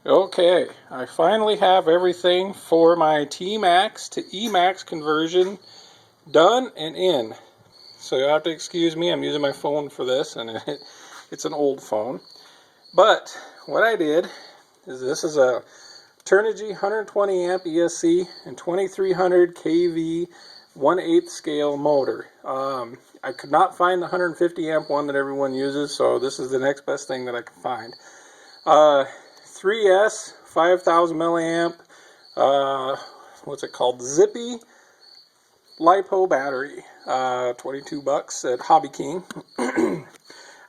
Okay, I finally have everything for my TMaxx to EMaxx conversion done and in. So you'll have to excuse me, I'm using my phone for this, and it's an old phone. But what I did is, this is a Turnigy 120 amp ESC and 2300 kV 1/8 scale motor. I could not find the 150 amp one that everyone uses, so this is the next best thing that I could find. 3S 5000 milliamp, what's it called, Zippy LiPo battery, 22 bucks at Hobby King.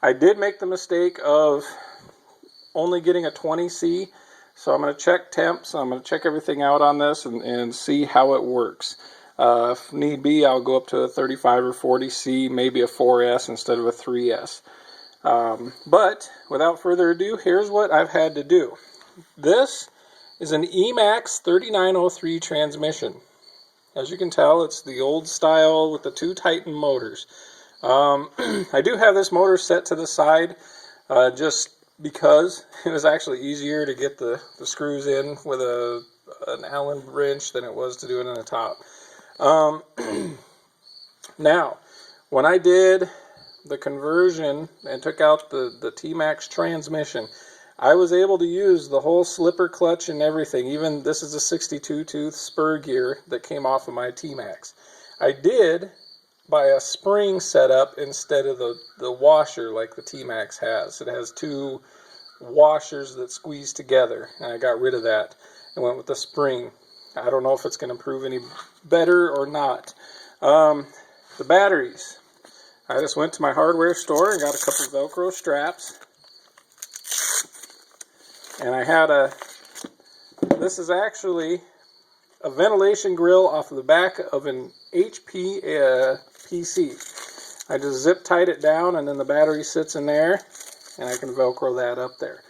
I did make the mistake of only getting a 20C, so I'm going to check temps, I'm going to check everything out on this and see how it works. If need be, I'll go up to a 35 or 40C, maybe a 4S instead of a 3S. But without further ado, here's what I've had to do. This is an EMaxx 3903 transmission. As you can tell, it's the old style with the two Titan motors. I do have this motor set to the side just because it was actually easier to get the screws in with an Allen wrench than it was to do it in the top. Now, when I did the conversion and took out the TMaxx transmission, I was able to use the whole slipper clutch and everything. Even this is a 62 tooth spur gear that came off of my TMaxx. I did buy a spring setup instead of the washer like the TMaxx has. It has two washers that squeeze together, and I got rid of that and went with the spring. I don't know if it's going to prove any better or not. The batteries. I just went to my hardware store and got a couple of Velcro straps. And I had this is actually a ventilation grill off of the back of an HP PC. I just zip tied it down, and then the battery sits in there, and I can Velcro that up there.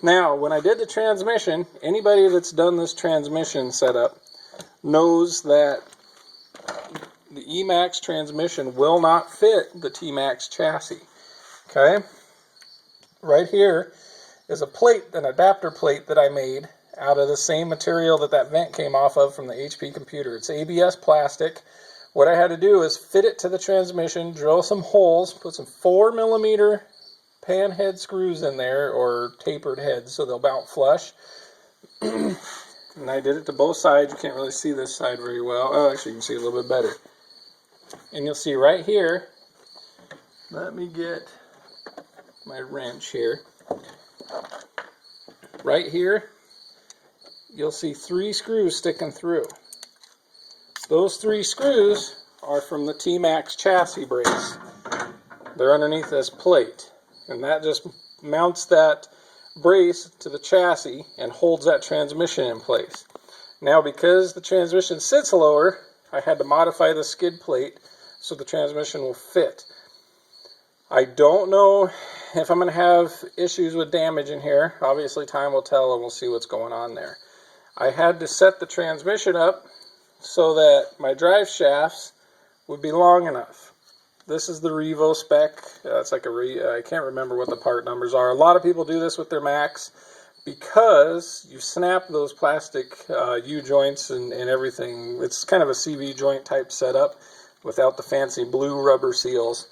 Now, when I did the transmission, anybody that's done this transmission setup knows that the EMaxx transmission will not fit the TMaxx chassis. Okay? Right here is a plate, an adapter plate that I made out of the same material that vent came off of from the HP computer. It's ABS plastic. What I had to do is fit it to the transmission, drill some holes, put some 4mm pan head screws in there, or tapered heads, so they'll mount flush. And I did it to both sides. You can't really see this side very well. Oh, actually you can see a little bit better. And you'll see right here, let me get my wrench here. Right here, you'll see 3 screws sticking through. Those 3 screws are from the TMaxx chassis brace. They're underneath this plate, and that just mounts that brace to the chassis and holds that transmission in place. Now, because the transmission sits lower, I had to modify the skid plate so the transmission will fit. I don't know if I'm going to have issues with damage in here. Obviously, time will tell, and we'll see what's going on there. I had to set the transmission up so that my drive shafts would be long enough. This is the Revo spec. It's like I can't remember what the part numbers are. A lot of people do this with their Maxx because you snap those plastic U-joints and everything. It's kind of a CV joint type setup without the fancy blue rubber seals.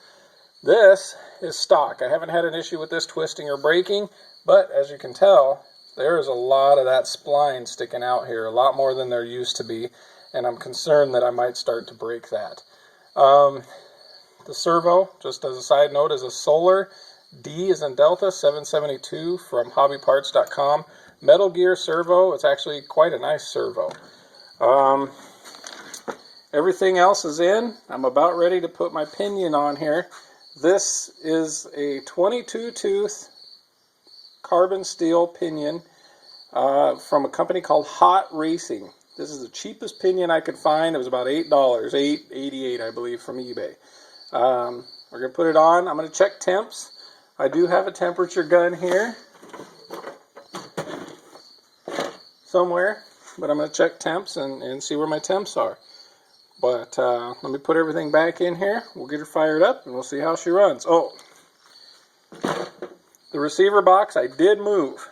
This is stock. I haven't had an issue with this twisting or breaking, but as you can tell, there is a lot of that spline sticking out here, a lot more than there used to be, and I'm concerned that I might start to break that. The servo, just as a side note, is a Solar D as in Delta 772 from hobbyparts.com. Metal Gear servo. It's actually quite a nice servo. Everything else is in. I'm about ready to put my pinion on here. This is a 22 tooth carbon steel pinion from a company called Hot Racing. This is the cheapest pinion I could find. It was about $8, $8.88 I believe, from eBay. We're going to put it on. I'm going to check temps. I do have a temperature gun here somewhere, but I'm going to check temps and see where my temps are. But let me put everything back in here. We'll get her fired up and we'll see how she runs. Oh, the receiver box I did move.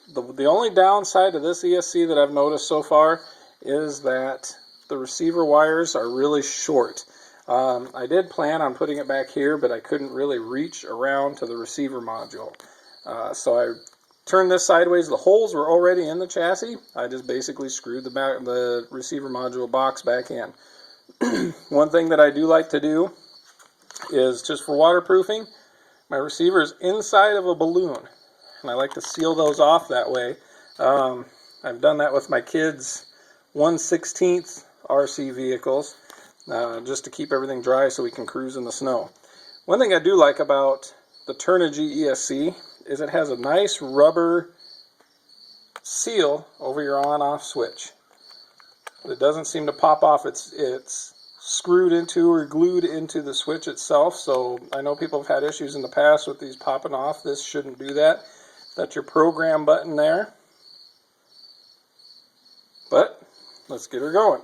The only downside to this ESC that I've noticed so far is that the receiver wires are really short. I did plan on putting it back here, but I couldn't really reach around to the receiver module. So I turned this sideways. The holes were already in the chassis. I just basically screwed the receiver module box back in. One thing that I do like to do is, just for waterproofing, my receiver is inside of a balloon, and I like to seal those off that way. I've done that with my kids' 1/16 RC vehicles, just to keep everything dry so we can cruise in the snow. One thing I do like about the Turnigy ESC is it has a nice rubber seal over your on-off switch. It doesn't seem to pop off. It's screwed into or glued into the switch itself, so I know people have had issues in the past with these popping off. This shouldn't do that. That's your program button there. But let's get her going.